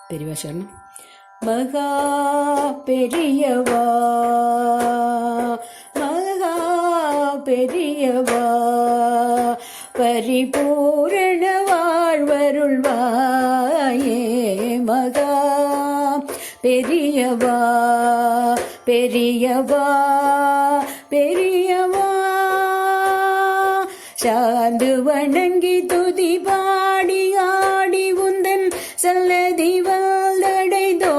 பெரியவா சரணம். மகா பெரியவா மகா பெரியவா பரிபூரண வாழ்வருள்வாயே. மகா பெரியவா பெரியவா பெரியவா சார்ந்து வணங்கி துதி பாடி ஆடி உந்தன் சல்லதி வந்தடைந்தோமே.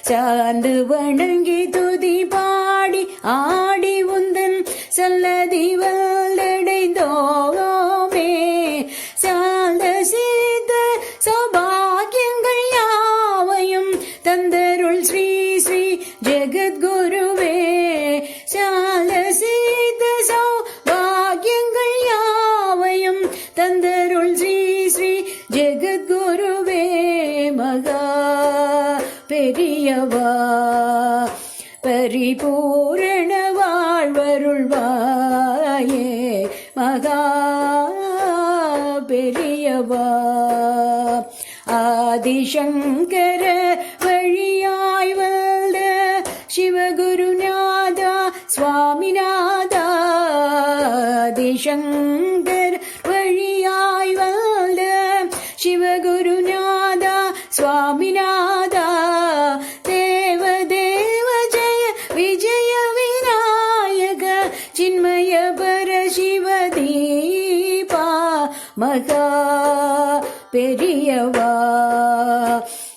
சார்ந்து வணங்கி துதி பாடி ஆடி உந்தன் சல்லதி வந்தடைந்தோமே. சார்ந்த சீத சௌபாகியங்கள் யாவையும் தந்தருள் ஸ்ரீ ஸ்ரீ ஜெகத்குருவே. சார்ந்த சீத சௌபாகியங்கள் யாவையும் தந்தருள் ஸ்ரீ ஸ்ரீ ஜெகத்குருவே. மகா பெரியவா பரிபூரண வாழ்வருள்வாயே. மகா பெரியவா ஆதிசங்கர வழியாய் வந்த சிவகுருநாதா சுவாமிநாதா. ஆதிசங்கர வழியாய் வந்த சிவகுருநாதா சுவாமிநாதா. தேவதேவ ஜெய விஜய விநாயக சின்மய பர சிவதீபா. மகா பெரியவா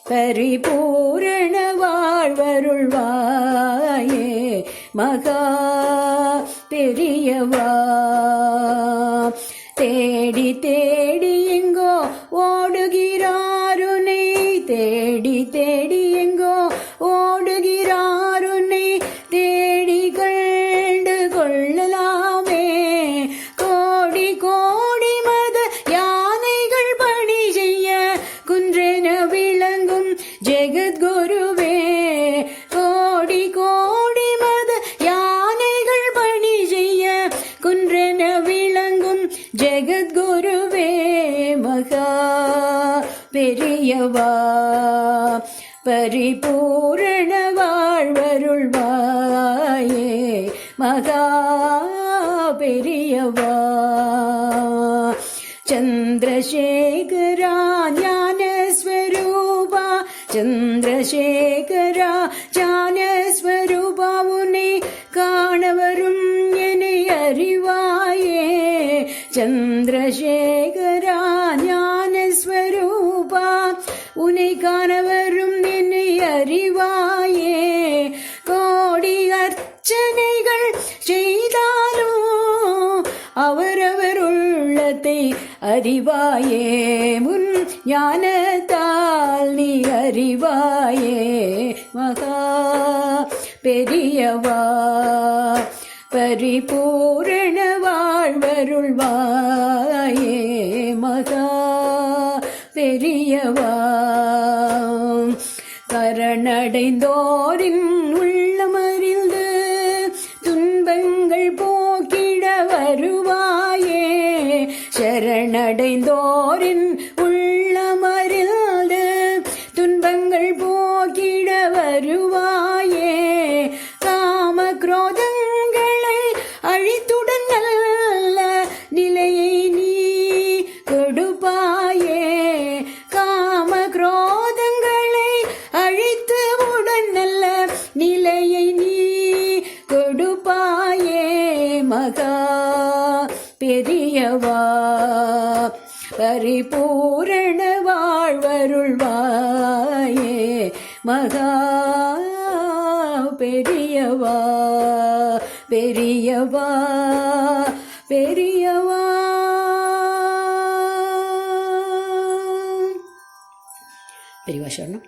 பரிபூரண வாழ்வருள்வாயே. மகா பெரியவா தேடி தேடி எங்கோ ஓடுகிறாருனை. தேடி தேடி எங்கோ ஓடுகிறாருனை தேடி கண்டு கொள்ளலாமே. கோடி கோடி மத யானைகள் பணி செய்ய குன்றென விளங்கும் ஜெகத்குருவே. கோடி கோடி மத யானைகள் பணி செய்ய குன்றென விளங்கும் ஜெகத்குருவே. மகா பெரியவா பரிபூரண வாழ்வருள்வாயே. மகா பெரியவா சந்திரசேகரா ஞானஸ்வரூபா. சந்திரசேகரா ஞானஸ்வரூபா உன்னை காணவரும் என்னை அறிவாயே. சந்திரசேகரா ஞானஸ்வரூபா உன்னை காணவரும் என்னை அறிவாயே. கோடி அர்ச்சனைகள் செய்தாலும் அவரவர் உள்ளத்தை அறிவாயே. முன் ஞானத்தால் நீ அறிவாயே. மகா பெரியவா பரிபூரண வாழ்வருள்வாயே. மகா பெரியவா சரணடைந்தோரின் உள்ளமறிந்து துன்பங்கள் போக்கிட வருவாயே. சரணடைந்தோரின் உள்ளமறிந்து துன்பங்கள் போக்கிட வருவாயே. காம குரோதங்களை அழித்துடன் நல்ல நிலையை நீ கொடுப்பாயே. காம குரோதங்களை அழித்து உடன் நல்ல நிலையை நீ கொடுப்பாயே. மகா பெரியவா பரிபூரண வாழ்வருள்வாயே. மகா பெரியவா பெரியவா பெரியவா. பெரியவா சரணம்.